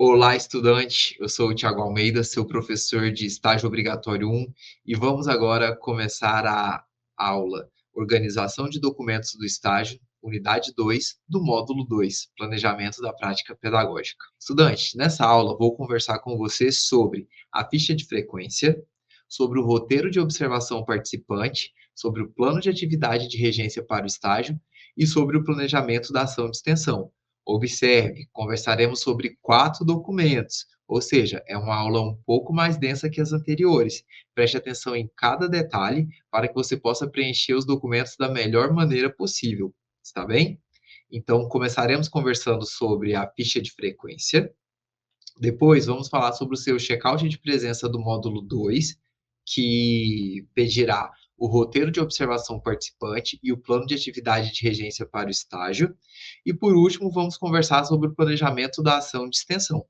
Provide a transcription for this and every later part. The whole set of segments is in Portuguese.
Olá, estudante. Eu sou o Thiago Almeida, seu professor de estágio obrigatório 1, e vamos agora começar a aula Organização de documentos do estágio, unidade 2, do módulo 2, Planejamento da prática pedagógica. Estudante, nessa aula vou conversar com você sobre a ficha de frequência, sobre o roteiro de observação participante, sobre o plano de atividade de regência para o estágio e sobre o planejamento da ação de extensão. Observe, conversaremos sobre 4 documentos, ou seja, é uma aula um pouco mais densa que as anteriores. Preste atenção em cada detalhe para que você possa preencher os documentos da melhor maneira possível, está bem? Então, começaremos conversando sobre a ficha de frequência. Depois, vamos falar sobre o seu check-out de presença do módulo 2, que pedirá o roteiro de observação participante e o plano de atividade de regência para o estágio. E, por último, vamos conversar sobre o planejamento da ação de extensão.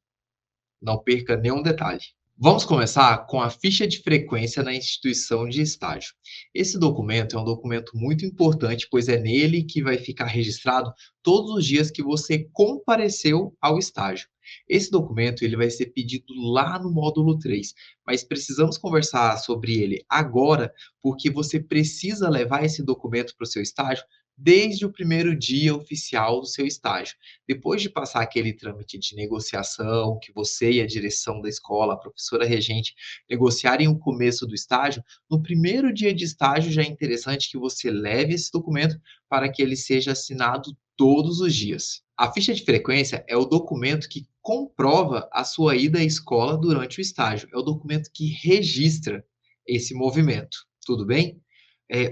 Não perca nenhum detalhe. Vamos começar com a ficha de frequência na instituição de estágio. Esse documento é um documento muito importante, pois é nele que vai ficar registrado todos os dias que você compareceu ao estágio. Esse documento ele vai ser pedido lá no módulo 3, mas precisamos conversar sobre ele agora, porque você precisa levar esse documento para o seu estágio desde o primeiro dia oficial do seu estágio. Depois de passar aquele trâmite de negociação, que você e a direção da escola, a professora regente, negociarem o começo do estágio, no primeiro dia de estágio já é interessante que você leve esse documento para que ele seja assinado todos os dias. A ficha de frequência é o documento que comprova a sua ida à escola durante o estágio. É o documento que registra esse movimento. Tudo bem?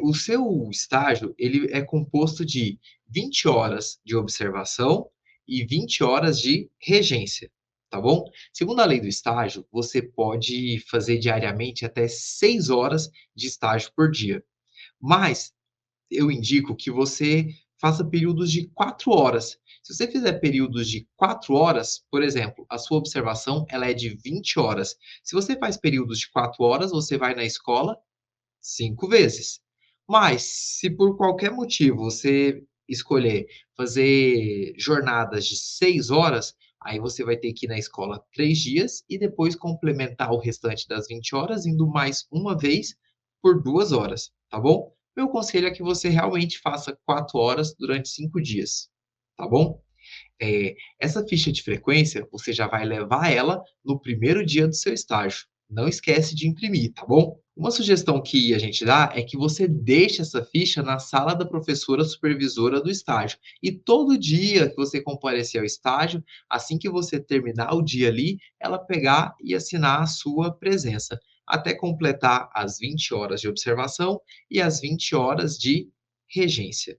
O seu estágio ele é composto de 20 horas de observação e 20 horas de regência, tá bom? Segundo a lei do estágio, você pode fazer diariamente até 6 horas de estágio por dia, mas eu indico que você faça períodos de 4 horas. Se você fizer períodos de 4 horas, por exemplo, a sua observação ela é de 20 horas. Se você faz períodos de 4 horas, você vai na escola 5 vezes. Mas, se por qualquer motivo você escolher fazer jornadas de 6 horas, aí você vai ter que ir na escola 3 dias e depois complementar o restante das 20 horas indo mais uma vez por 2 horas, tá bom? Meu conselho é que você realmente faça 4 horas durante 5 dias, tá bom? Essa ficha de frequência, você já vai levar ela no primeiro dia do seu estágio. Não esquece de imprimir, tá bom? Uma sugestão que a gente dá é que você deixe essa ficha na sala da professora supervisora do estágio. E todo dia que você comparecer ao estágio, assim que você terminar o dia ali, ela pegar e assinar a sua presença, até completar as 20 horas de observação e as 20 horas de regência.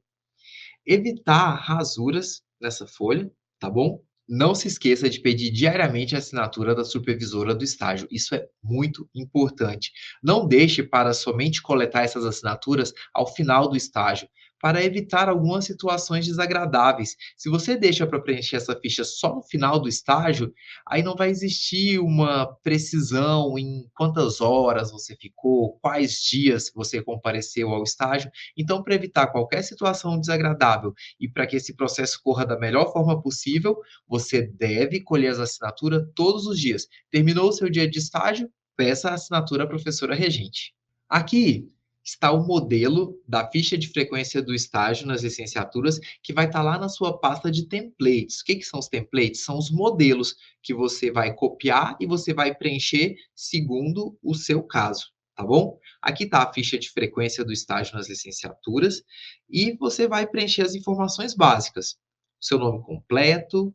Evitar rasuras nessa folha, tá bom? Não se esqueça de pedir diariamente a assinatura da supervisora do estágio, isso é muito importante. Não deixe para somente coletar essas assinaturas ao final do estágio, para evitar algumas situações desagradáveis. Se você deixa para preencher essa ficha só no final do estágio, aí não vai existir uma precisão em quantas horas você ficou, quais dias você compareceu ao estágio. Então, para evitar qualquer situação desagradável e para que esse processo corra da melhor forma possível, você deve colher as assinaturas todos os dias. Terminou o seu dia de estágio? Peça a assinatura à professora regente. Aqui está o modelo da ficha de frequência do estágio nas licenciaturas, que vai estar lá na sua pasta de templates. O que são os templates? São os modelos que você vai copiar e você vai preencher segundo o seu caso, tá bom? Aqui está a ficha de frequência do estágio nas licenciaturas e você vai preencher as informações básicas. Seu nome completo,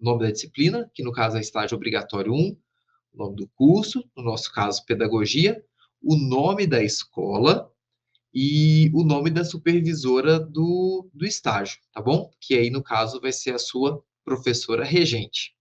nome da disciplina, que no caso é estágio obrigatório 1, o nome do curso, no nosso caso, pedagogia, o nome da escola e o nome da supervisora do estágio, tá bom? Que aí, no caso, vai ser a sua professora regente.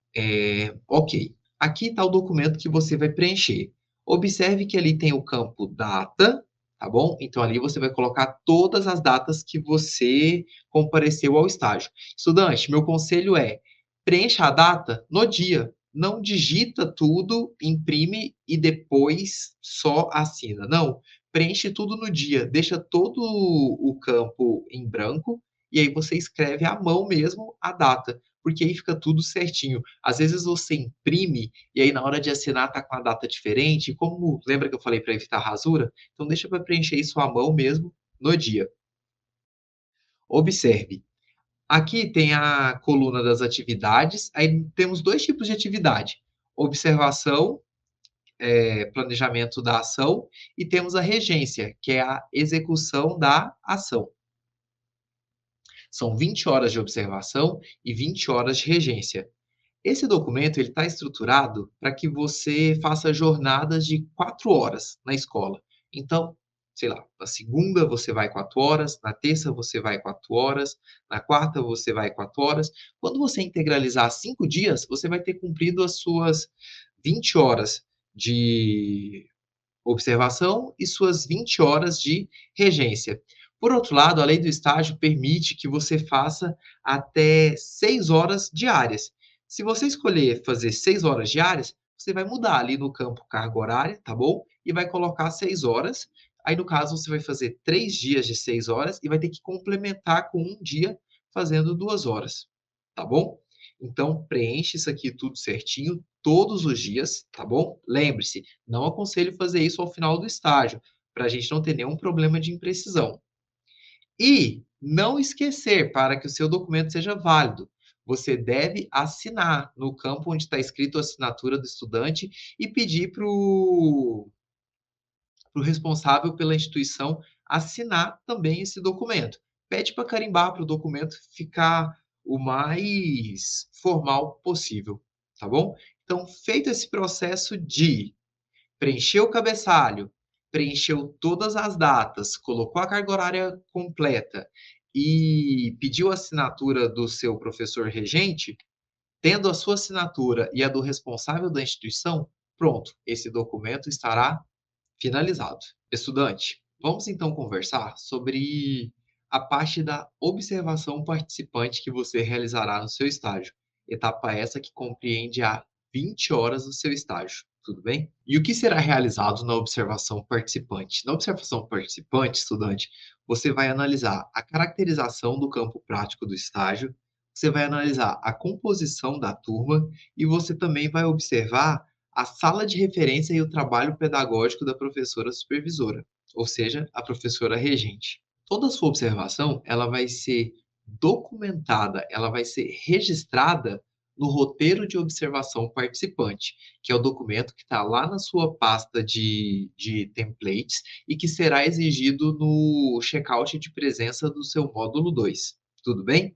Ok. Aqui está o documento que você vai preencher. Observe que ali tem o campo data, tá bom? Então ali você vai colocar todas as datas que você compareceu ao estágio. Estudante, meu conselho é preencha a data no dia. Não digita tudo, imprime e depois só assina. Não, preenche tudo no dia. Deixa todo o campo em branco e aí você escreve à mão mesmo a data, porque aí fica tudo certinho. Às vezes você imprime e aí na hora de assinar tá com a data diferente, como lembra que eu falei para evitar rasura? Então deixa para preencher isso à mão mesmo no dia. Observe, aqui tem a coluna das atividades, aí temos 2 tipos de atividade: observação, planejamento da ação, e temos a regência, que é a execução da ação. São 20 horas de observação e 20 horas de regência. Esse documento ele está estruturado para que você faça jornadas de 4 horas na escola. Então, sei lá, na segunda você vai 4 horas, na terça você vai 4 horas, na quarta você vai 4 horas. Quando você integralizar 5 dias, você vai ter cumprido as suas 20 horas de observação e suas 20 horas de regência. Por outro lado, a lei do estágio permite que você faça até 6 horas diárias. Se você escolher fazer 6 horas diárias, você vai mudar ali no campo carga horária, tá bom? E vai colocar 6 horas. Aí, no caso, você vai fazer 3 dias de 6 horas e vai ter que complementar com um dia fazendo 2 horas, tá bom? Então, preenche isso aqui tudo certinho, todos os dias, tá bom? Lembre-se, não aconselho fazer isso ao final do estágio, para a gente não ter nenhum problema de imprecisão. E não esquecer, para que o seu documento seja válido, você deve assinar no campo onde está escrito a assinatura do estudante e pedir para o responsável pela instituição assinar também esse documento. Pede para carimbar para o documento ficar o mais formal possível, tá bom? Então, feito esse processo de preencheu o cabeçalho, preencheu todas as datas, colocou a carga horária completa e pediu a assinatura do seu professor regente, tendo a sua assinatura e a do responsável da instituição, pronto, esse documento estará finalizado. Estudante, vamos então conversar sobre a parte da observação participante que você realizará no seu estágio. Etapa essa que compreende a 20 horas do seu estágio, tudo bem? E o que será realizado na observação participante? Na observação participante, estudante, você vai analisar a caracterização do campo prático do estágio, você vai analisar a composição da turma e você também vai observar a sala de referência e o trabalho pedagógico da professora supervisora, ou seja, a professora regente. Toda a sua observação, ela vai ser documentada, ela vai ser registrada no roteiro de observação participante, que é o documento que está lá na sua pasta de templates e que será exigido no checkout de presença do seu módulo 2. Tudo bem?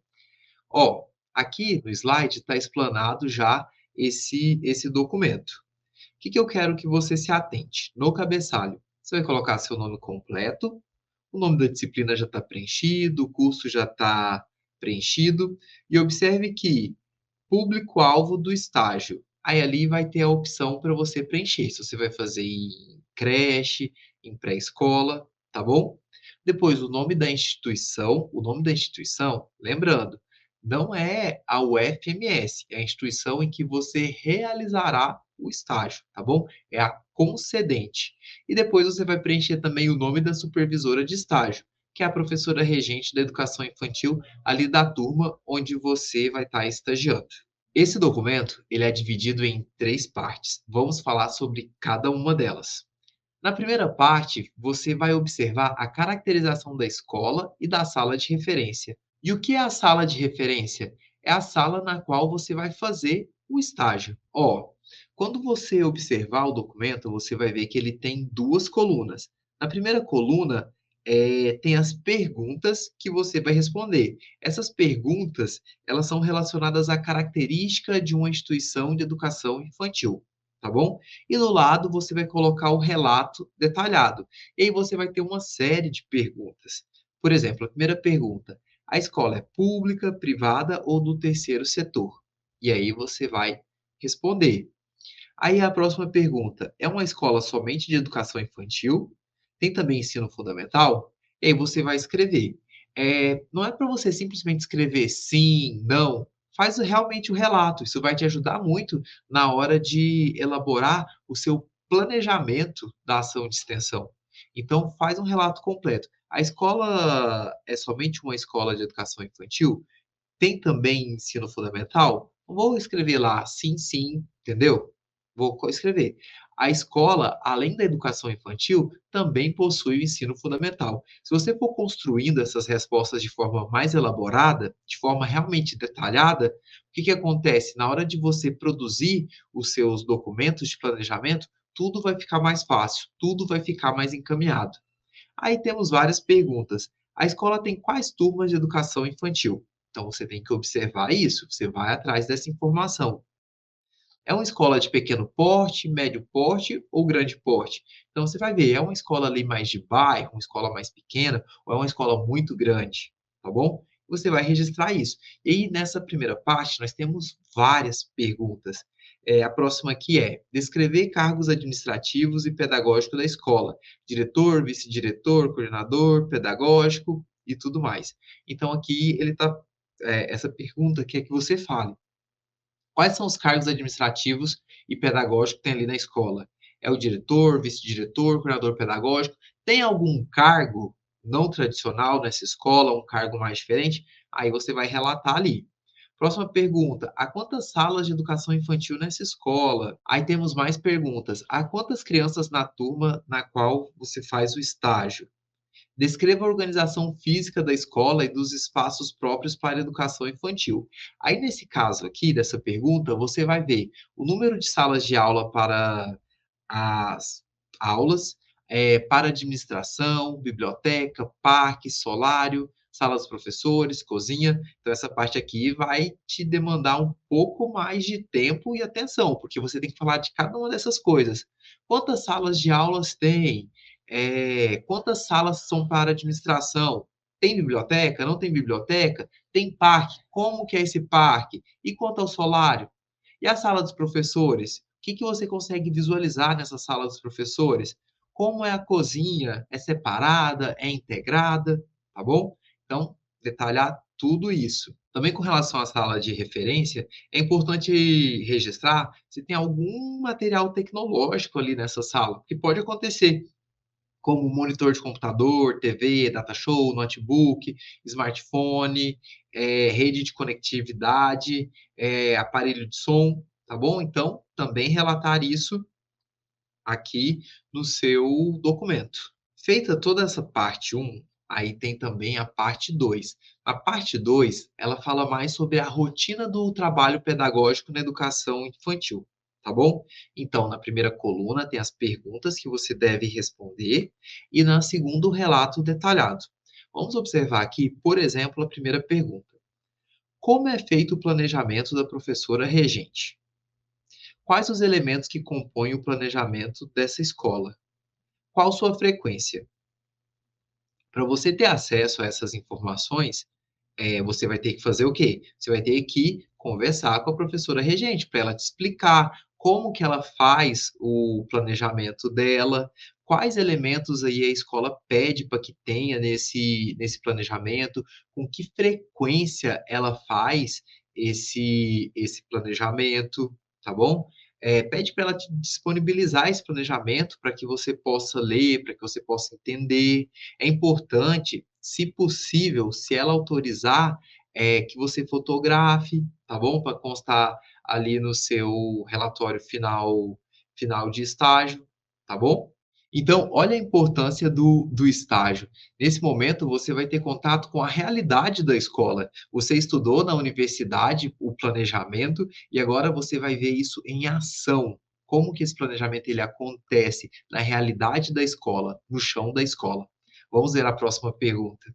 Ó, aqui no slide está explanado já esse documento. Que eu quero que você se atente? No cabeçalho, você vai colocar seu nome completo, o nome da disciplina já está preenchido, o curso já está preenchido, e observe que público-alvo do estágio. Aí ali vai ter a opção para você preencher, se você vai fazer em creche, em pré-escola, tá bom? Depois o nome da instituição, lembrando, não é a UFMS, é a instituição em que você realizará o estágio, tá bom? É a concedente. E depois você vai preencher também o nome da supervisora de estágio, que é a professora regente da educação infantil ali da turma onde você vai estar estagiando. Esse documento, ele é dividido em 3 partes. Vamos falar sobre cada uma delas. Na primeira parte, você vai observar a caracterização da escola e da sala de referência. E o que é a sala de referência? É a sala na qual você vai fazer o estágio. Ó, quando você observar o documento, você vai ver que ele tem 2 colunas. Na primeira coluna, tem as perguntas que você vai responder. Essas perguntas, elas são relacionadas à característica de uma instituição de educação infantil, tá bom? E no lado você vai colocar o relato detalhado. E aí você vai ter uma série de perguntas. Por exemplo, a primeira pergunta: a escola é pública, privada ou do terceiro setor? E aí você vai responder. Aí a próxima pergunta: é uma escola somente de educação infantil? Tem também ensino fundamental? E aí você vai escrever. Não é para você simplesmente escrever sim, não. Faz realmente o relato. Isso vai te ajudar muito na hora de elaborar o seu planejamento da ação de extensão. Então, faz um relato completo. A escola é somente uma escola de educação infantil? Tem também ensino fundamental? Vou escrever lá sim, sim, entendeu? Vou escrever. A escola, além da educação infantil, também possui o ensino fundamental. Se você for construindo essas respostas de forma mais elaborada, de forma realmente detalhada, o que que acontece? Na hora de você produzir os seus documentos de planejamento, tudo vai ficar mais fácil, tudo vai ficar mais encaminhado. Aí temos várias perguntas. A escola tem quais turmas de educação infantil? Então você tem que observar isso, você vai atrás dessa informação. É uma escola de pequeno porte, médio porte ou grande porte? Então você vai ver, é uma escola ali mais de bairro, uma escola mais pequena ou é uma escola muito grande, tá bom? Você vai registrar isso. E aí nessa primeira parte nós temos várias perguntas. A próxima aqui é: descrever cargos administrativos e pedagógicos da escola, diretor, vice-diretor, coordenador, pedagógico e tudo mais. Então aqui ele está, essa pergunta quer que você fale. Quais são os cargos administrativos e pedagógicos que tem ali na escola? É o diretor, vice-diretor, coordenador pedagógico? Tem algum cargo não tradicional nessa escola, um cargo mais diferente? Aí você vai relatar ali. Próxima pergunta: há quantas salas de educação infantil nessa escola? Aí temos mais perguntas: há quantas crianças na turma na qual você faz o estágio? Descreva a organização física da escola e dos espaços próprios para a educação infantil. Aí, nesse caso aqui, dessa pergunta, você vai ver o número de salas de aula para as aulas, para administração, biblioteca, parque, solário, sala dos professores, cozinha. Então, essa parte aqui vai te demandar um pouco mais de tempo e atenção, porque você tem que falar de cada uma dessas coisas. Quantas salas de aulas tem? Quantas salas são para administração? Tem biblioteca? Não tem biblioteca? Tem parque? Como que é esse parque? E quanto ao solário? E a sala dos professores? O que que você consegue visualizar nessa sala dos professores? Como é a cozinha? É separada? É integrada? Tá bom? Então, detalhar tudo isso. Também com relação à sala de referência, é importante registrar se tem algum material tecnológico ali nessa sala, que pode acontecer, como monitor de computador, TV, data show, notebook, smartphone, rede de conectividade, aparelho de som, tá bom? Então, também relatar isso aqui no seu documento. Feita toda essa parte um, aí tem também a parte 2. A parte 2, ela fala mais sobre a rotina do trabalho pedagógico na educação infantil, tá bom? Então, na primeira coluna tem as perguntas que você deve responder e na segunda o relato detalhado. Vamos observar aqui, por exemplo, a primeira pergunta. Como é feito o planejamento da professora regente? Quais os elementos que compõem o planejamento dessa escola? Qual sua frequência? Para você ter acesso a essas informações, você vai ter que fazer o quê? Você vai ter que conversar com a professora regente para ela te explicar como que ela faz o planejamento dela, quais elementos aí a escola pede para que tenha nesse planejamento, com que frequência ela faz esse planejamento, tá bom? Pede para ela te disponibilizar esse planejamento para que você possa ler, para que você possa entender. É importante, se possível, se ela autorizar, que você fotografe, tá bom? Para constar ali no seu relatório final de estágio, tá bom? Então, olha a importância do estágio. Nesse momento, você vai ter contato com a realidade da escola. Você estudou na universidade o planejamento e agora você vai ver isso em ação. Como que esse planejamento ele acontece na realidade da escola, no chão da escola. Vamos ver a próxima pergunta.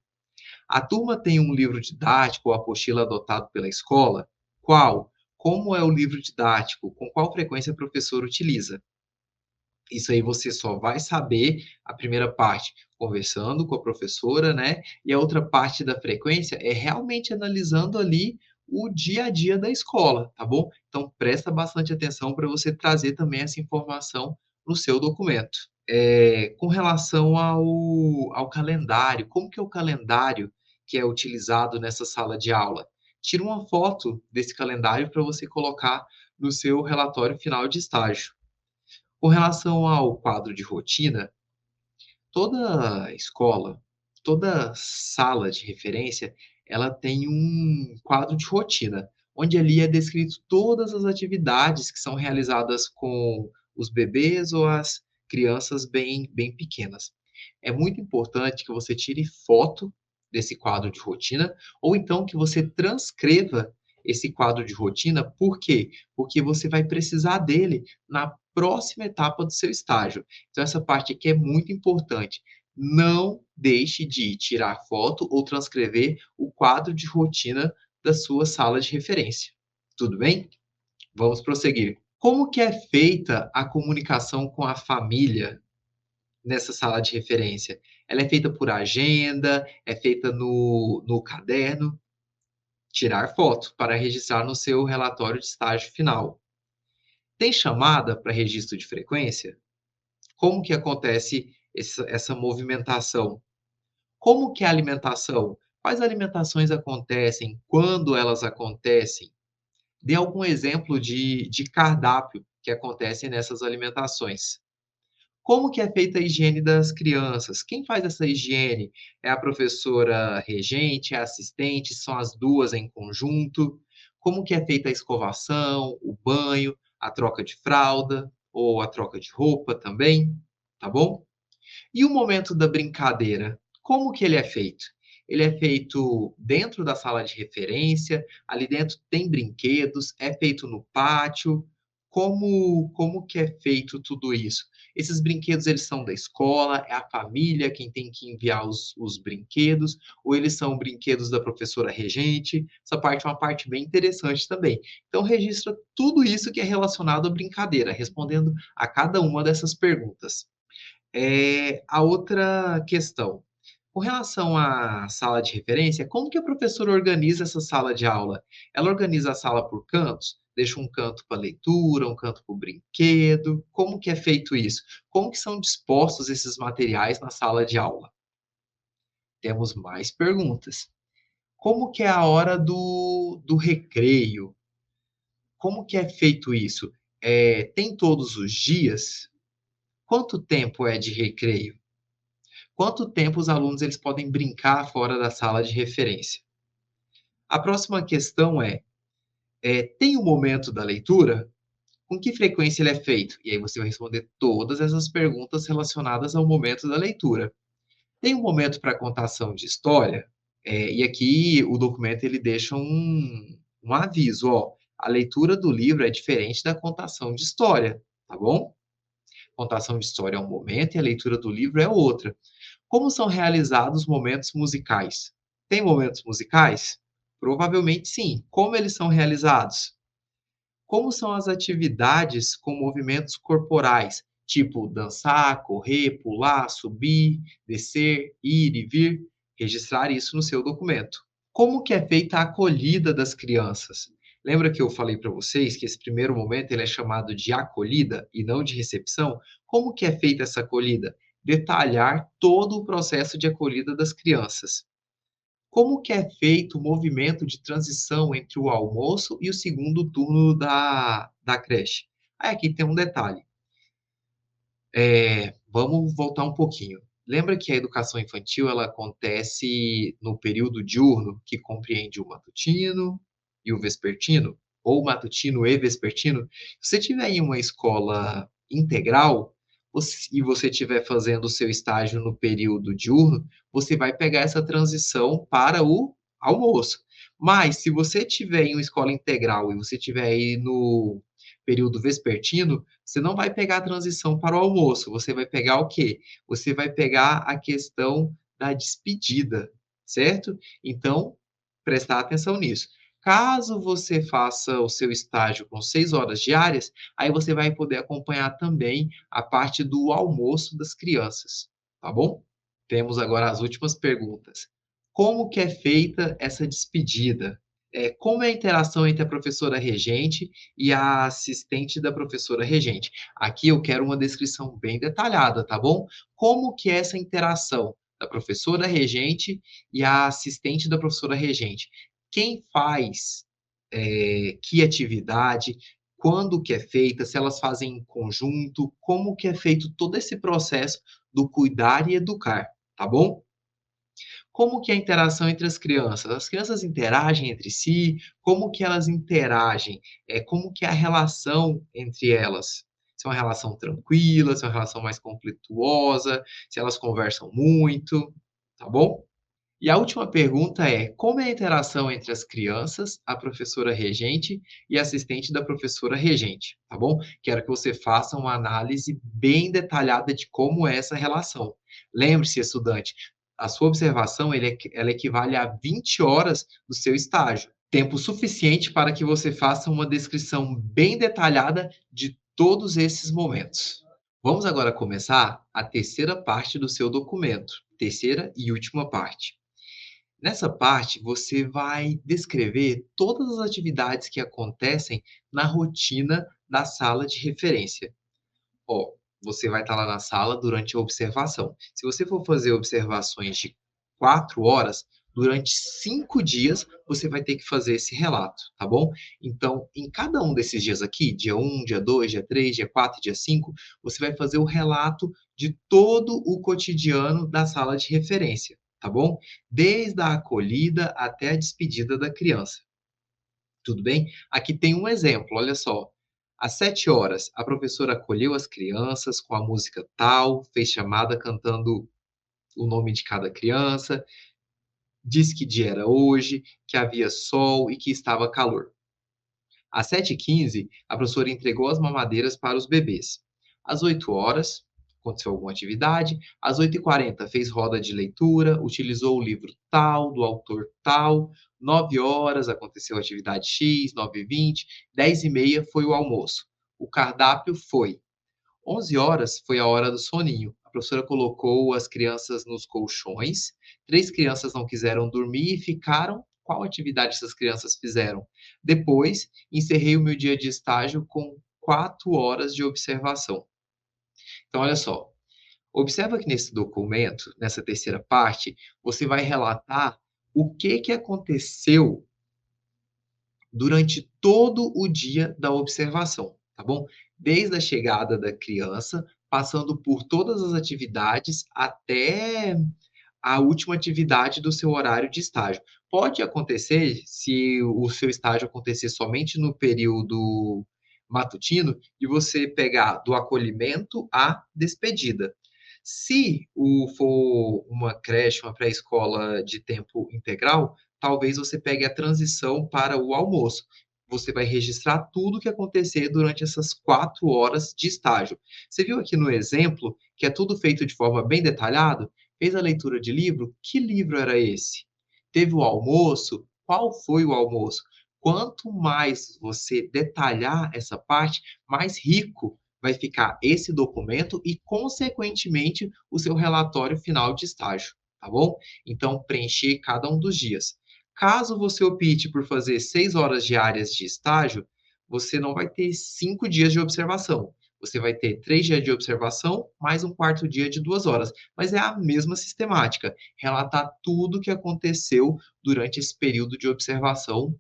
A turma tem um livro didático ou apostila adotado pela escola? Qual? Como é o livro didático? Com qual frequência a professora utiliza? Isso aí você só vai saber a primeira parte conversando com a professora, né, e a outra parte da frequência é realmente analisando ali o dia a dia da escola, tá bom? Então presta bastante atenção para você trazer também essa informação no seu documento. Com relação ao calendário, como que é o calendário que é utilizado nessa sala de aula? Tira uma foto desse calendário para você colocar no seu relatório final de estágio. Com relação ao quadro de rotina, toda escola, toda sala de referência, ela tem um quadro de rotina, onde ali é descrito todas as atividades que são realizadas com os bebês ou as crianças bem pequenas. É muito importante que você tire foto desse quadro de rotina, ou então que você transcreva esse quadro de rotina, por quê? Porque você vai precisar dele na próxima etapa do seu estágio. Então essa parte aqui é muito importante. Não deixe de tirar foto ou transcrever o quadro de rotina da sua sala de referência. Tudo bem? Vamos prosseguir. Como que é feita a comunicação com a família nessa sala de referência? Ela é feita por agenda, é feita no caderno? Tirar foto para registrar no seu relatório de estágio final. Tem chamada para registro de frequência? Como que acontece essa movimentação? Como que é a alimentação? Quais alimentações acontecem? Quando elas acontecem? Dê algum exemplo de cardápio que acontece nessas alimentações. Como que é feita a higiene das crianças? Quem faz essa higiene? É a professora regente, é a assistente, são as 2 em conjunto? Como que é feita a escovação, o banho, a troca de fralda ou a troca de roupa também, tá bom? E o momento da brincadeira, como que ele é feito? Ele é feito dentro da sala de referência, ali dentro tem brinquedos, é feito no pátio, como que é feito tudo isso? Esses brinquedos eles são da escola, é a família quem tem que enviar os brinquedos, ou eles são brinquedos da professora regente? Essa parte é uma parte bem interessante também. Então registra tudo isso que é relacionado à brincadeira, respondendo a cada uma dessas perguntas. A outra questão, com relação à sala de referência, como que a professora organiza essa sala de aula? Ela organiza a sala por cantos? Deixa um canto para leitura, um canto para o brinquedo? Como que é feito isso? Como que são dispostos esses materiais na sala de aula? Temos mais perguntas. Como que é a hora do recreio? Como que é feito isso? Tem todos os dias? Quanto tempo é de recreio? Quanto tempo os alunos eles podem brincar fora da sala de referência? A próxima questão tem o momento da leitura? Com que frequência ele é feito? E aí você vai responder todas essas perguntas relacionadas ao momento da leitura. Tem um momento para contação de história? E aqui o documento ele deixa um aviso, ó, a leitura do livro é diferente da contação de história, tá bom? Contação de história é um momento e a leitura do livro é outra. Como são realizados momentos musicais? Tem momentos musicais? Provavelmente sim. Como eles são realizados? Como são as atividades com movimentos corporais, tipo dançar, correr, pular, subir, descer, ir e vir? Registrar isso no seu documento. Como que é feita a acolhida das crianças? Lembra que eu falei para vocês que esse primeiro momento ele é chamado de acolhida e não de recepção? Como que é feita essa acolhida? Detalhar todo o processo de acolhida das crianças. Como que é feito o movimento de transição entre o almoço e o segundo turno da creche? Aí aqui tem um detalhe. Vamos voltar um pouquinho. Lembra que a educação infantil ela acontece no período diurno, que compreende o matutino e o vespertino, ou matutino e vespertino? Se você tiver em uma escola integral, e você estiver fazendo o seu estágio no período diurno, você vai pegar essa transição para o almoço. Mas se você tiver em uma escola integral e você estiver aí no período vespertino, você não vai pegar a transição para o almoço, você vai pegar o quê? Você vai pegar a questão da despedida, certo? Então, prestar atenção nisso. Caso você faça o seu estágio com 6 horas diárias, aí você vai poder acompanhar também a parte do almoço das crianças, tá bom? Temos agora as últimas perguntas. Como que é feita essa despedida? Como é a interação entre a professora regente e a assistente da professora regente? Aqui eu quero uma descrição bem detalhada, tá bom? Como que é essa interação da professora regente e a assistente da professora regente? Quem faz, que atividade, quando que é feita, se elas fazem em conjunto, como que é feito todo esse processo do cuidar e educar, tá bom? Como que é a interação entre as crianças? As crianças interagem entre si? Como que elas interagem? Como que é a relação entre elas? Se é uma relação tranquila, se é uma relação mais conflituosa, se elas conversam muito, tá bom? E a última pergunta é: como é a interação entre as crianças, a professora regente e a assistente da professora regente, tá bom? Quero que você faça uma análise bem detalhada de como é essa relação. Lembre-se, estudante, a sua observação ela equivale a 20 horas do seu estágio, tempo suficiente para que você faça uma descrição bem detalhada de todos esses momentos. Vamos agora começar a terceira parte do seu documento, terceira e última parte. Nessa parte, você vai descrever todas as atividades que acontecem na rotina da sala de referência. Ó, você vai estar lá na sala durante a observação. Se você for fazer observações de 4 horas, durante 5 dias você vai ter que fazer esse relato, tá bom? Então, em cada um desses dias aqui, dia um, dia 2, dia 3, dia 4, dia 5, você vai fazer o relato de todo o cotidiano da sala de referência, tá bom? Desde a acolhida até a despedida da criança. Tudo bem? Aqui tem um exemplo, olha só. Às 7 horas, a professora acolheu as crianças com a música tal, fez chamada cantando o nome de cada criança, disse que dia era hoje, que havia sol e que estava calor. Às 7h15, a professora entregou as mamadeiras para os bebês. Às 8 horas, aconteceu alguma atividade. Às 8h40, fez roda de leitura, utilizou o livro tal, do autor tal. 9 horas, aconteceu a atividade X, 9h20. 10h30 foi o almoço. O cardápio foi 11 horas, foi a hora do soninho. A professora colocou as crianças nos colchões. 3 crianças não quiseram dormir e ficaram. Qual atividade essas crianças fizeram? Depois, encerrei o meu dia de estágio com 4 horas de observação. Então, olha só, observa que nesse documento, nessa terceira parte, você vai relatar o que aconteceu durante todo o dia da observação, tá bom? Desde a chegada da criança, passando por todas as atividades até a última atividade do seu horário de estágio. Pode acontecer, se o seu estágio acontecer somente no período matutino, de você pegar do acolhimento à despedida. Se for uma creche, uma pré-escola de tempo integral, talvez você pegue a transição para o almoço. Você vai registrar tudo o que acontecer durante essas 4 horas de estágio. Você viu aqui no exemplo que é tudo feito de forma bem detalhada? Fez a leitura de livro? Que livro era esse? Teve o almoço? Qual foi o almoço? Quanto mais você detalhar essa parte, mais rico vai ficar esse documento e, consequentemente, o seu relatório final de estágio, tá bom? Então, preencher cada um dos dias. Caso você opte por fazer 6 horas diárias de estágio, você não vai ter 5 dias de observação. Você vai ter 3 dias de observação, mais um quarto dia de 2 horas. Mas é a mesma sistemática, relatar tudo o que aconteceu durante esse período de observação,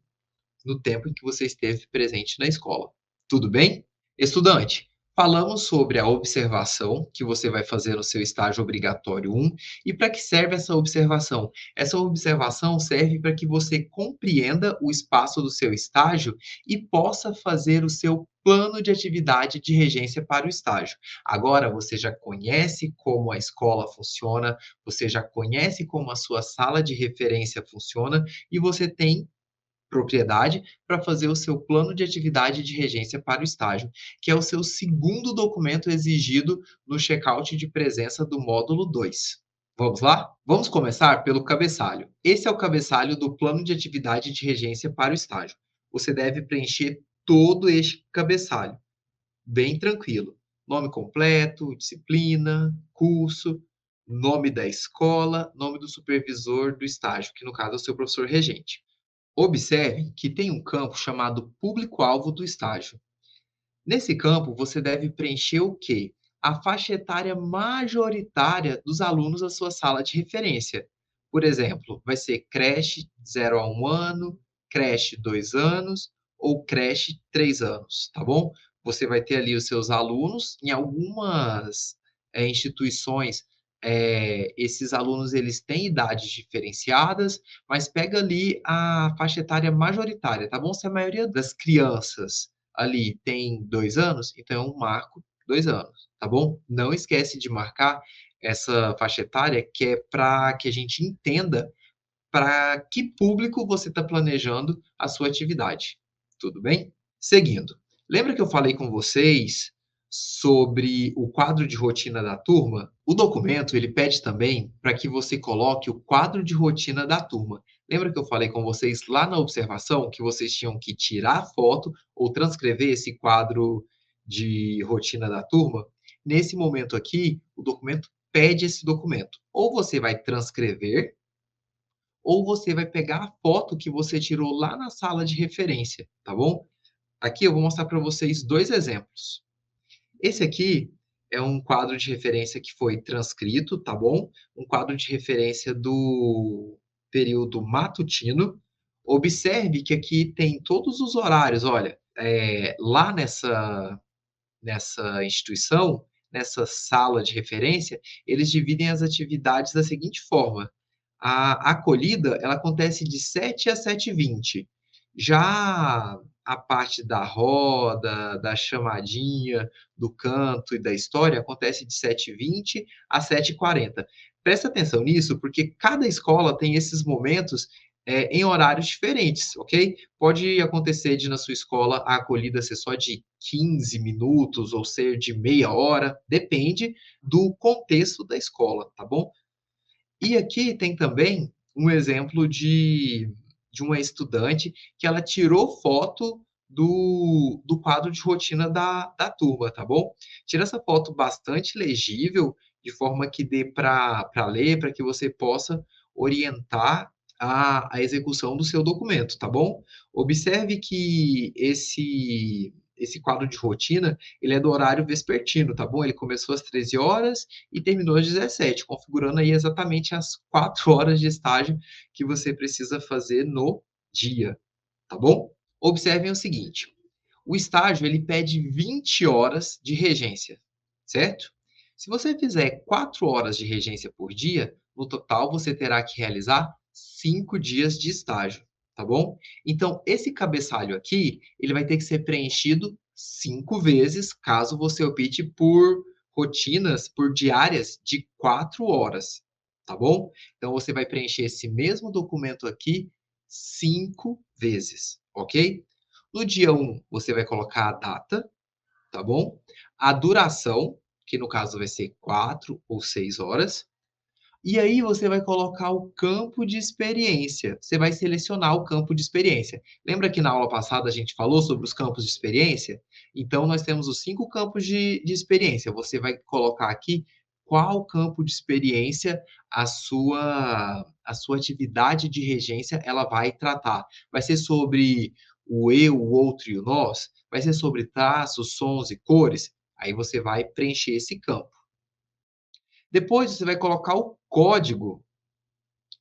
no tempo em que você esteve presente na escola. Tudo bem? Estudante, falamos sobre a observação que você vai fazer no seu estágio obrigatório 1 e para que serve essa observação? Essa observação serve para que você compreenda o espaço do seu estágio e possa fazer o seu plano de atividade de regência para o estágio. Agora você já conhece como a escola funciona, você já conhece como a sua sala de referência funciona e você tem propriedade para fazer o seu plano de atividade de regência para o estágio, que é o seu segundo documento exigido no check-out de presença do módulo 2. Vamos lá? Vamos começar pelo cabeçalho. Esse é o cabeçalho do plano de atividade de regência para o estágio. Você deve preencher todo este cabeçalho, bem tranquilo. Nome completo, disciplina, curso, nome da escola, nome do supervisor do estágio, que no caso é o seu professor regente. Observe que tem um campo chamado público-alvo do estágio. Nesse campo, você deve preencher o quê? A faixa etária majoritária dos alunos da sua sala de referência. Por exemplo, vai ser creche 0 a 1 ano, creche 2 anos ou creche 3 anos, tá bom? Você vai ter ali os seus alunos. Em algumas instituições, esses alunos eles têm idades diferenciadas, mas pega ali a faixa etária majoritária, tá bom? Se a maioria das crianças ali tem 2 anos, então eu marco 2 anos, tá bom? Não esquece de marcar essa faixa etária, que é para que a gente entenda para que público você está planejando a sua atividade, tudo bem? Seguindo, lembra que eu falei com vocês sobre o quadro de rotina da turma? O documento ele pede também para que você coloque o quadro de rotina da turma. Lembra que eu falei com vocês lá na observação que vocês tinham que tirar a foto ou transcrever esse quadro de rotina da turma? Nesse momento aqui, o documento pede esse documento. Ou você vai transcrever ou você vai pegar a foto que você tirou lá na sala de referência, tá bom? Aqui eu vou mostrar para vocês 2 exemplos. Esse aqui é um quadro de referência que foi transcrito, tá bom? Um quadro de referência do período matutino. Observe que aqui tem todos os horários, olha, lá nessa instituição, nessa sala de referência, eles dividem as atividades da seguinte forma: a acolhida, ela acontece de 7 às 7h20. Já a parte da roda, da chamadinha, do canto e da história acontece de 7h20 às 7h40. Presta atenção nisso, porque cada escola tem esses momentos, em horários diferentes, ok? Pode acontecer de na sua escola a acolhida ser só de 15 minutos ou ser de meia hora, depende do contexto da escola, tá bom? E aqui tem também um exemplo de uma estudante que ela tirou foto do quadro de rotina da turma, tá bom? Tira essa foto bastante legível, de forma que dê para ler, para que você possa orientar a execução do seu documento, tá bom? Observe que esse quadro de rotina, ele é do horário vespertino, tá bom? Ele começou às 13h e terminou às 17h, configurando aí exatamente as 4 horas de estágio que você precisa fazer no dia, tá bom? Observem o seguinte, o estágio ele pede 20 horas de regência, certo? Se você fizer 4 horas de regência por dia, no total você terá que realizar 5 dias de estágio, tá bom? Então, esse cabeçalho aqui, ele vai ter que ser preenchido 5 vezes, caso você opte por rotinas, por diárias de 4 horas, tá bom? Então, você vai preencher esse mesmo documento aqui 5 vezes, ok? No dia 1, você vai colocar a data, tá bom? A duração, que no caso vai ser 4 ou 6 horas. E aí você vai colocar o campo de experiência. Você vai selecionar o campo de experiência. Lembra que na aula passada a gente falou sobre os campos de experiência? Então, nós temos os 5 campos de experiência. Você vai colocar aqui qual campo de experiência a sua atividade de regência ela vai tratar. Vai ser sobre o eu, o outro e o nós? Vai ser sobre traços, sons e cores? Aí você vai preencher esse campo. Depois você vai colocar o código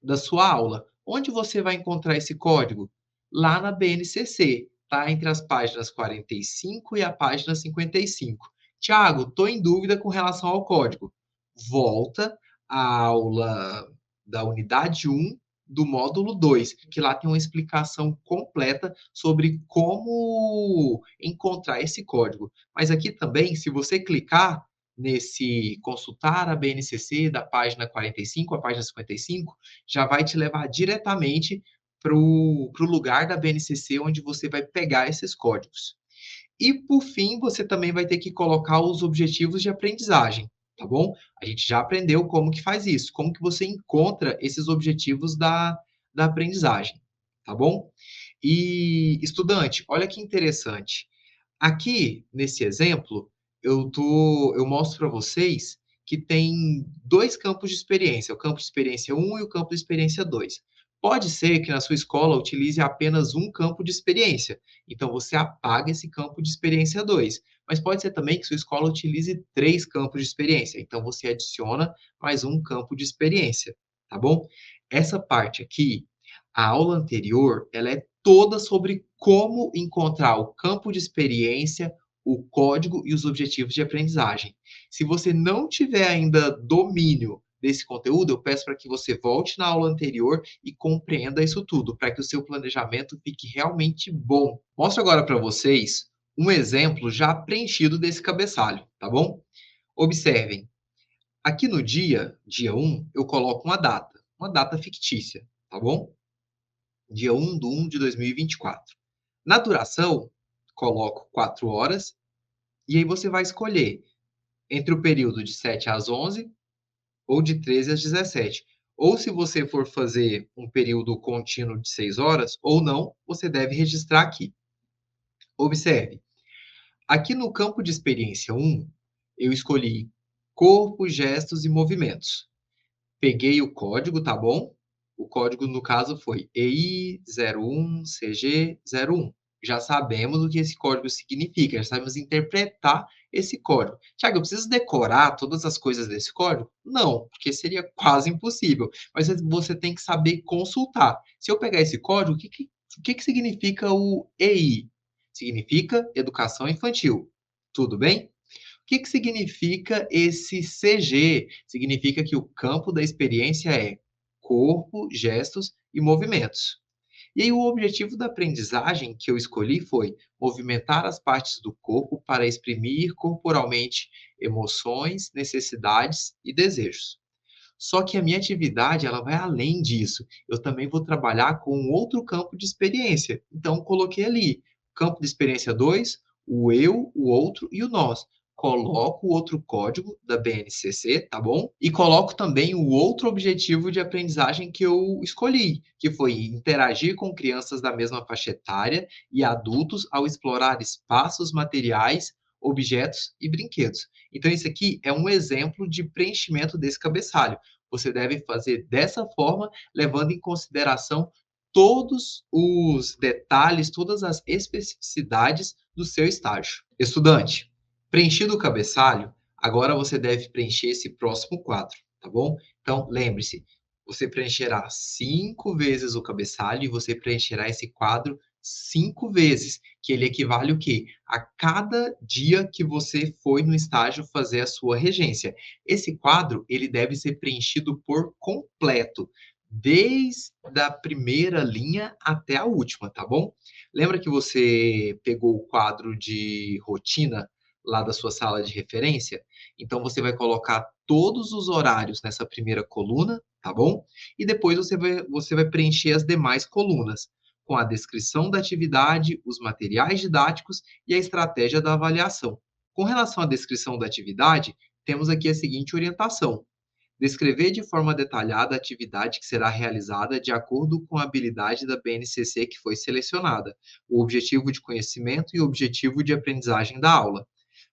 da sua aula. Onde você vai encontrar esse código? Lá na BNCC, tá? Entre as páginas 45 e a página 55. Tiago, estou em dúvida com relação ao código. Volta à aula da unidade 1 do módulo 2, que lá tem uma explicação completa sobre como encontrar esse código. Mas aqui também, se você clicar nesse consultar a BNCC da página 45 à página 55, já vai te levar diretamente para o lugar da BNCC onde você vai pegar esses códigos. E por fim, você também vai ter que colocar os objetivos de aprendizagem, tá bom? A gente já aprendeu como que faz isso, como que você encontra esses objetivos da aprendizagem, tá bom? E estudante, olha que interessante. Aqui, nesse exemplo, eu mostro para vocês que tem 2 campos de experiência, o campo de experiência 1 e o campo de experiência 2. Pode ser que na sua escola utilize apenas um campo de experiência, então você apaga esse campo de experiência 2. Mas pode ser também que sua escola utilize 3 campos de experiência, então você adiciona mais um campo de experiência, tá bom? Essa parte aqui, a aula anterior, ela é toda sobre como encontrar o campo de experiência, o código e os objetivos de aprendizagem. Se você não tiver ainda domínio desse conteúdo, eu peço para que você volte na aula anterior e compreenda isso tudo, para que o seu planejamento fique realmente bom. Mostro agora para vocês um exemplo já preenchido desse cabeçalho, tá bom? Observem, aqui no dia 1, eu coloco uma data fictícia, tá bom? Dia 1 de 2024. Na duração, coloco 4 horas, e aí você vai escolher entre o período de 7 às 11 ou de 13 às 17. Ou se você for fazer um período contínuo de 6 horas, ou não, você deve registrar aqui. Observe, aqui no campo de experiência 1, eu escolhi corpo, gestos e movimentos. Peguei o código, tá bom? O código, no caso, foi EI01CG01. Já sabemos o que esse código significa, já sabemos interpretar esse código. Tiago, eu preciso decorar todas as coisas desse código? Não, porque seria quase impossível. Mas você tem que saber consultar. Se eu pegar esse código, o que significa o EI? Significa Educação Infantil. Tudo bem? O que significa esse CG? Significa que o campo da experiência é corpo, gestos e movimentos. E aí, o objetivo da aprendizagem que eu escolhi foi movimentar as partes do corpo para exprimir corporalmente emoções, necessidades e desejos. Só que a minha atividade, ela vai além disso. Eu também vou trabalhar com um outro campo de experiência. Então, coloquei ali, campo de experiência 2, o eu, o outro e o nós. Coloco o outro código da BNCC, tá bom? E coloco também o outro objetivo de aprendizagem que eu escolhi, que foi interagir com crianças da mesma faixa etária e adultos ao explorar espaços materiais, objetos e brinquedos. Então, isso aqui é um exemplo de preenchimento desse cabeçalho. Você deve fazer dessa forma, levando em consideração todos os detalhes, todas as especificidades do seu estágio. Estudante, preenchido o cabeçalho, agora você deve preencher esse próximo quadro, tá bom? Então, lembre-se, você preencherá 5 vezes o cabeçalho e você preencherá esse quadro 5 vezes, que ele equivale o quê? A cada dia que você foi no estágio fazer a sua regência. Esse quadro, ele deve ser preenchido por completo, desde a primeira linha até a última, tá bom? Lembra que você pegou o quadro de rotina lá da sua sala de referência? Então você vai colocar todos os horários nessa primeira coluna, tá bom? E depois você vai preencher as demais colunas com a descrição da atividade, os materiais didáticos e a estratégia da avaliação. Com relação à descrição da atividade, temos aqui a seguinte orientação: descrever de forma detalhada a atividade que será realizada de acordo com a habilidade da BNCC que foi selecionada, o objetivo de conhecimento e o objetivo de aprendizagem da aula.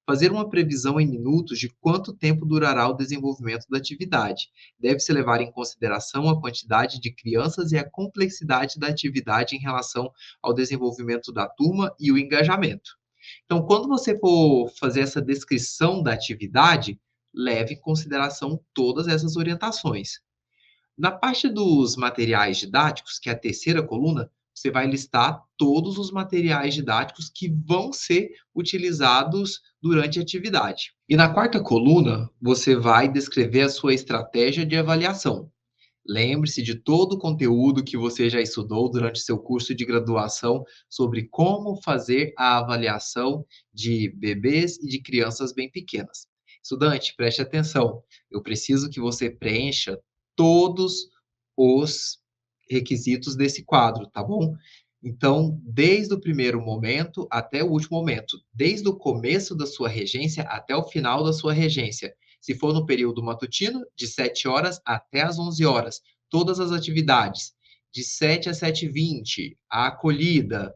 Fazer uma previsão em minutos de quanto tempo durará o desenvolvimento da atividade. Deve-se levar em consideração a quantidade de crianças e a complexidade da atividade em relação ao desenvolvimento da turma e o engajamento. Então, quando você for fazer essa descrição da atividade, leve em consideração todas essas orientações. Na parte dos materiais didáticos, que é a terceira coluna, você vai listar todos os materiais didáticos que vão ser utilizados durante a atividade. E na quarta coluna, você vai descrever a sua estratégia de avaliação. Lembre-se de todo o conteúdo que você já estudou durante seu curso de graduação sobre como fazer a avaliação de bebês e de crianças bem pequenas. Estudante, preste atenção. Eu preciso que você preencha todos os requisitos desse quadro, tá bom? Então, desde o primeiro momento até o último momento, desde o começo da sua regência até o final da sua regência. Se for no período matutino, de 7 horas até as 11 horas, todas as atividades. De 7 às 7h20, a acolhida,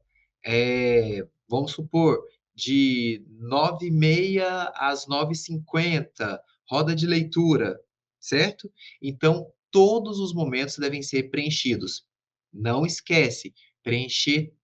vamos supor, de 9h30 às 9h50, roda de leitura, certo? Então, todos os momentos devem ser preenchidos. Não esquece, preencher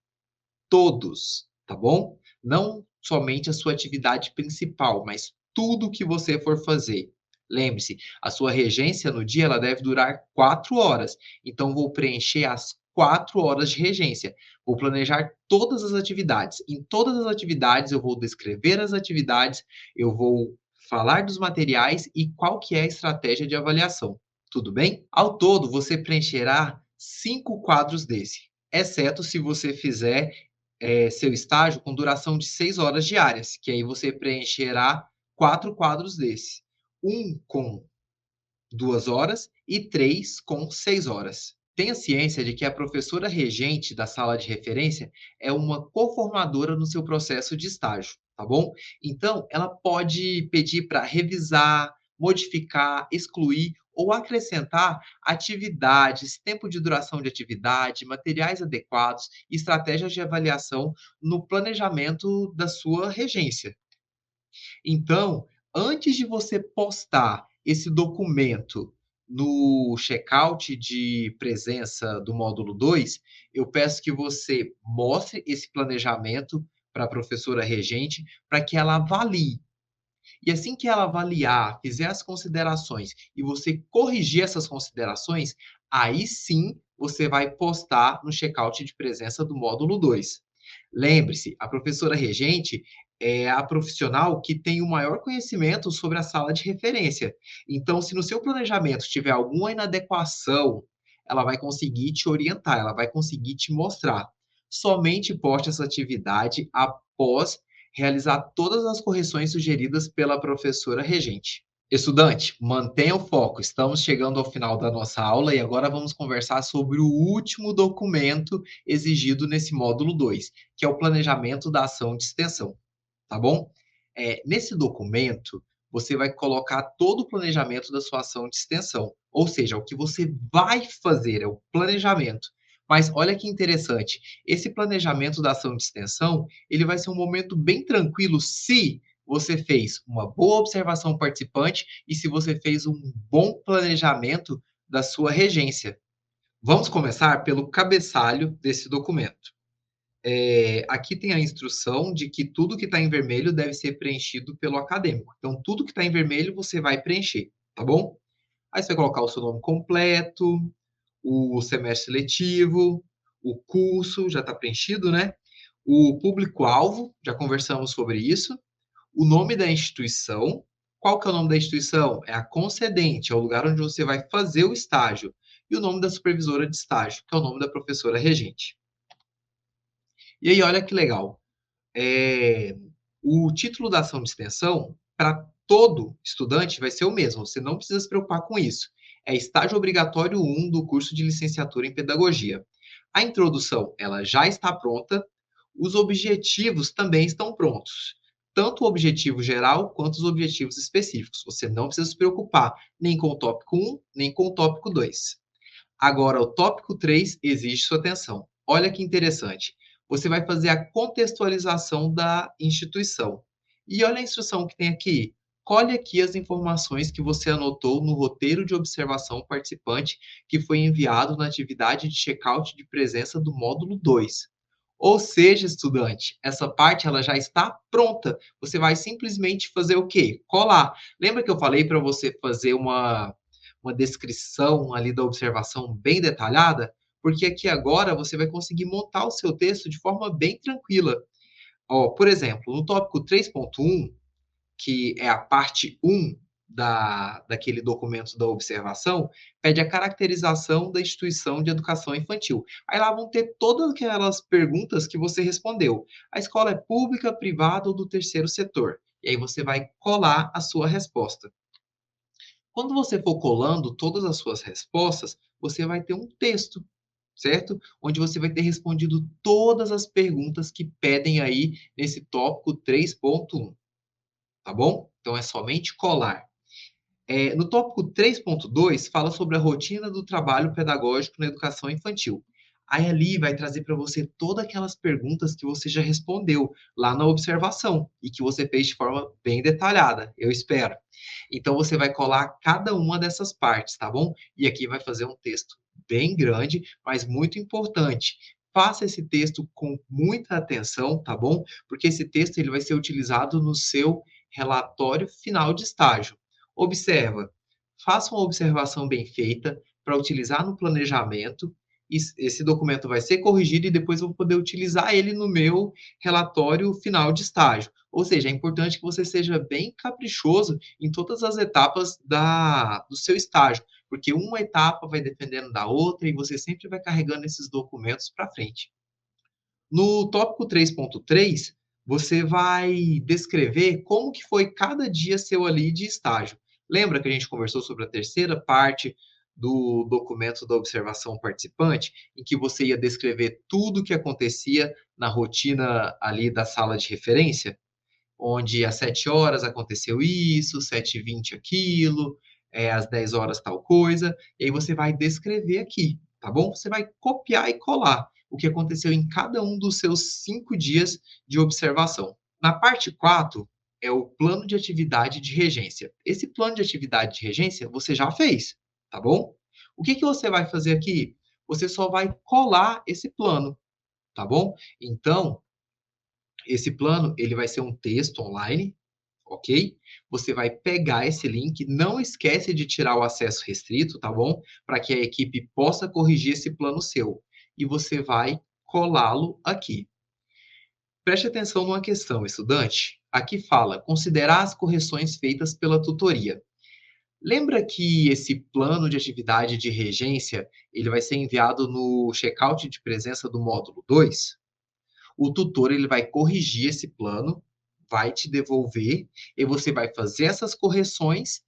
todos, tá bom? Não somente a sua atividade principal, mas tudo que você for fazer. Lembre-se, a sua regência no dia ela deve durar 4 horas. Então, vou preencher as 4 horas de regência. Vou planejar todas as atividades. Em todas as atividades, eu vou descrever as atividades, eu vou falar dos materiais e qual que é a estratégia de avaliação. Tudo bem? Ao todo, você preencherá 5 quadros desse, exceto se você fizer seu estágio com duração de 6 horas diárias, que aí você preencherá 4 quadros desse. Um com 2 horas e 3 com 6 horas. Tenha ciência de que a professora regente da sala de referência é uma coformadora no seu processo de estágio, tá bom? Então, ela pode pedir para revisar, modificar, excluir ou acrescentar atividades, tempo de duração de atividade, materiais adequados e estratégias de avaliação no planejamento da sua regência. Então, antes de você postar esse documento no checkout de presença do módulo 2, eu peço que você mostre esse planejamento para a professora regente, para que ela avalie. E assim que ela avaliar, fizer as considerações e você corrigir essas considerações, aí sim você vai postar no checkout de presença do módulo 2. Lembre-se, a professora regente é a profissional que tem o maior conhecimento sobre a sala de referência. Então, se no seu planejamento tiver alguma inadequação, ela vai conseguir te orientar, ela vai conseguir te mostrar. Somente poste essa atividade após realizar todas as correções sugeridas pela professora regente. Estudante, mantenha o foco. Estamos chegando ao final da nossa aula e agora vamos conversar sobre o último documento exigido nesse módulo 2, que é o planejamento da ação de extensão, tá bom? Nesse documento, você vai colocar todo o planejamento da sua ação de extensão, ou seja, o que você vai fazer, é o planejamento. Mas olha que interessante, esse planejamento da ação de extensão, ele vai ser um momento bem tranquilo se você fez uma boa observação participante e se você fez um bom planejamento da sua regência. Vamos começar pelo cabeçalho desse documento. Aqui tem a instrução de que tudo que está em vermelho deve ser preenchido pelo acadêmico. Então, tudo que está em vermelho você vai preencher, tá bom? Aí você vai colocar o seu nome completo, o semestre letivo, o curso, já está preenchido, né? O público-alvo, já conversamos sobre isso. O nome da instituição. Qual que é o nome da instituição? É a concedente, é o lugar onde você vai fazer o estágio. E o nome da supervisora de estágio, que é o nome da professora regente. E aí, olha que legal. É, o título da ação de extensão, para todo estudante, vai ser o mesmo, você não precisa se preocupar com isso. É estágio obrigatório 1 do curso de licenciatura em pedagogia. A introdução, ela já está pronta, os objetivos também estão prontos. Tanto o objetivo geral quanto os objetivos específicos. Você não precisa se preocupar nem com o tópico 1, nem com o tópico 2. Agora, o tópico 3 exige sua atenção. Olha que interessante. Você vai fazer a contextualização da instituição. E olha a instrução que tem aqui. Colhe aqui as informações que você anotou no roteiro de observação participante que foi enviado na atividade de check-out de presença do módulo 2. Ou seja, estudante, essa parte ela já está pronta. Você vai simplesmente fazer o quê? Colar. Lembra que eu falei para você fazer uma descrição ali da observação bem detalhada, porque aqui agora você vai conseguir montar o seu texto de forma bem tranquila. Ó, por exemplo, no tópico 3.1, que é a parte 1 daquele documento da observação, pede a caracterização da instituição de educação infantil. Aí lá vão ter todas aquelas perguntas que você respondeu. A escola é pública, privada ou do terceiro setor? E aí você vai colar a sua resposta. Quando você for colando todas as suas respostas, você vai ter um texto, certo? Onde você vai ter respondido todas as perguntas que pedem aí nesse tópico 3.1, tá bom? Então é somente colar. No tópico 3.2 fala sobre a rotina do trabalho pedagógico na educação infantil. Aí ali vai trazer para você todas aquelas perguntas que você já respondeu lá na observação e que você fez de forma bem detalhada, eu espero. Então você vai colar cada uma dessas partes, tá bom? E aqui vai fazer um texto bem grande, mas muito importante. Faça esse texto com muita atenção, tá bom? Porque esse texto ele vai ser utilizado no seu relatório final de estágio. Observa, faça uma observação bem feita para utilizar no planejamento. Esse documento vai ser corrigido e depois eu vou poder utilizar ele no meu relatório final de estágio. Ou seja, é importante que você seja bem caprichoso em todas as etapas do seu estágio, porque uma etapa vai dependendo da outra e você sempre vai carregando esses documentos para frente. No tópico 3.3, você vai descrever como que foi cada dia seu ali de estágio. Lembra que a gente conversou sobre a terceira parte do documento da observação participante, em que você ia descrever tudo o que acontecia na rotina ali da sala de referência? Onde às 7 horas aconteceu isso, 7h20 aquilo, às 10 horas tal coisa, e aí você vai descrever aqui, tá bom? Você vai copiar e colar o que aconteceu em cada um dos seus 5 dias de observação. Na parte 4 é o plano de atividade de regência. Esse plano de atividade de regência você já fez, tá bom? O que que você vai fazer aqui? Você só vai colar esse plano, tá bom? Então, esse plano, ele vai ser um texto online, ok? Você vai pegar esse link, não esquece de tirar o acesso restrito, tá bom? Para que a equipe possa corrigir esse plano seu. E você vai colá-lo aqui. Preste atenção numa questão, estudante. Aqui fala, considerar as correções feitas pela tutoria. Lembra que esse plano de atividade de regência, ele vai ser enviado no checkout de presença do módulo 2? O tutor ele vai corrigir esse plano, vai te devolver, e você vai fazer essas correções,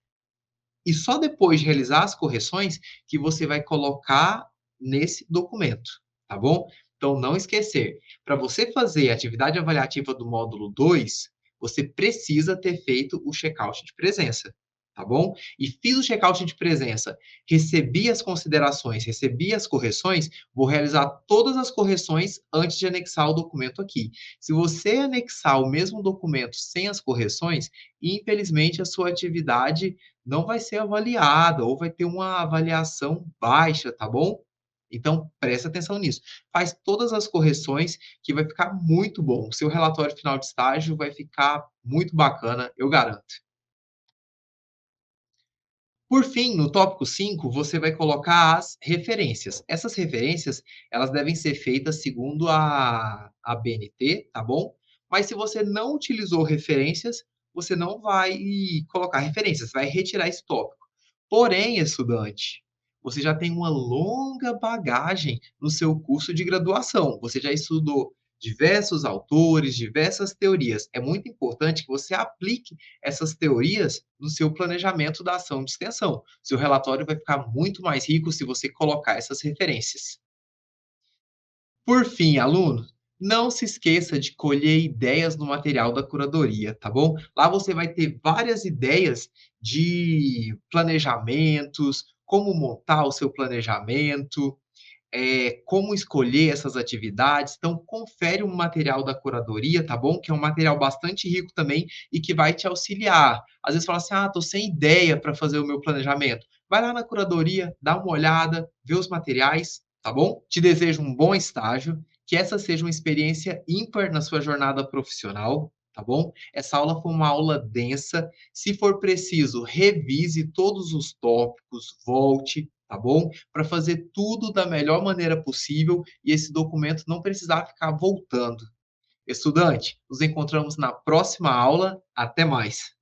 e só depois de realizar as correções que você vai colocar nesse documento, tá bom? Então, não esquecer, para você fazer a atividade avaliativa do módulo 2, você precisa ter feito o check-out de presença, tá bom? E fiz o check-out de presença, recebi as considerações, recebi as correções, vou realizar todas as correções antes de anexar o documento aqui. Se você anexar o mesmo documento sem as correções, infelizmente a sua atividade não vai ser avaliada ou vai ter uma avaliação baixa, tá bom? Então, presta atenção nisso. Faz todas as correções que vai ficar muito bom. O seu relatório final de estágio vai ficar muito bacana, eu garanto. Por fim, no tópico 5, você vai colocar as referências. Essas referências, elas devem ser feitas segundo a BNT, tá bom? Mas se você não utilizou referências, você não vai colocar referências, vai retirar esse tópico. Porém, estudante, você já tem uma longa bagagem no seu curso de graduação. Você já estudou diversos autores, diversas teorias. É muito importante que você aplique essas teorias no seu planejamento da ação de extensão. Seu relatório vai ficar muito mais rico se você colocar essas referências. Por fim, aluno, não se esqueça de colher ideias no material da curadoria, tá bom? Lá você vai ter várias ideias de planejamentos, como montar o seu planejamento, como escolher essas atividades. Então, confere o material da curadoria, tá bom? Que é um material bastante rico também e que vai te auxiliar. Às vezes fala assim, ah, estou sem ideia para fazer o meu planejamento. Vai lá na curadoria, dá uma olhada, vê os materiais, tá bom? Te desejo um bom estágio, que essa seja uma experiência ímpar na sua jornada profissional, tá bom? Essa aula foi uma aula densa. Se for preciso, revise todos os tópicos, volte, tá bom? Para fazer tudo da melhor maneira possível e esse documento não precisar ficar voltando. Estudante, nos encontramos na próxima aula. Até mais.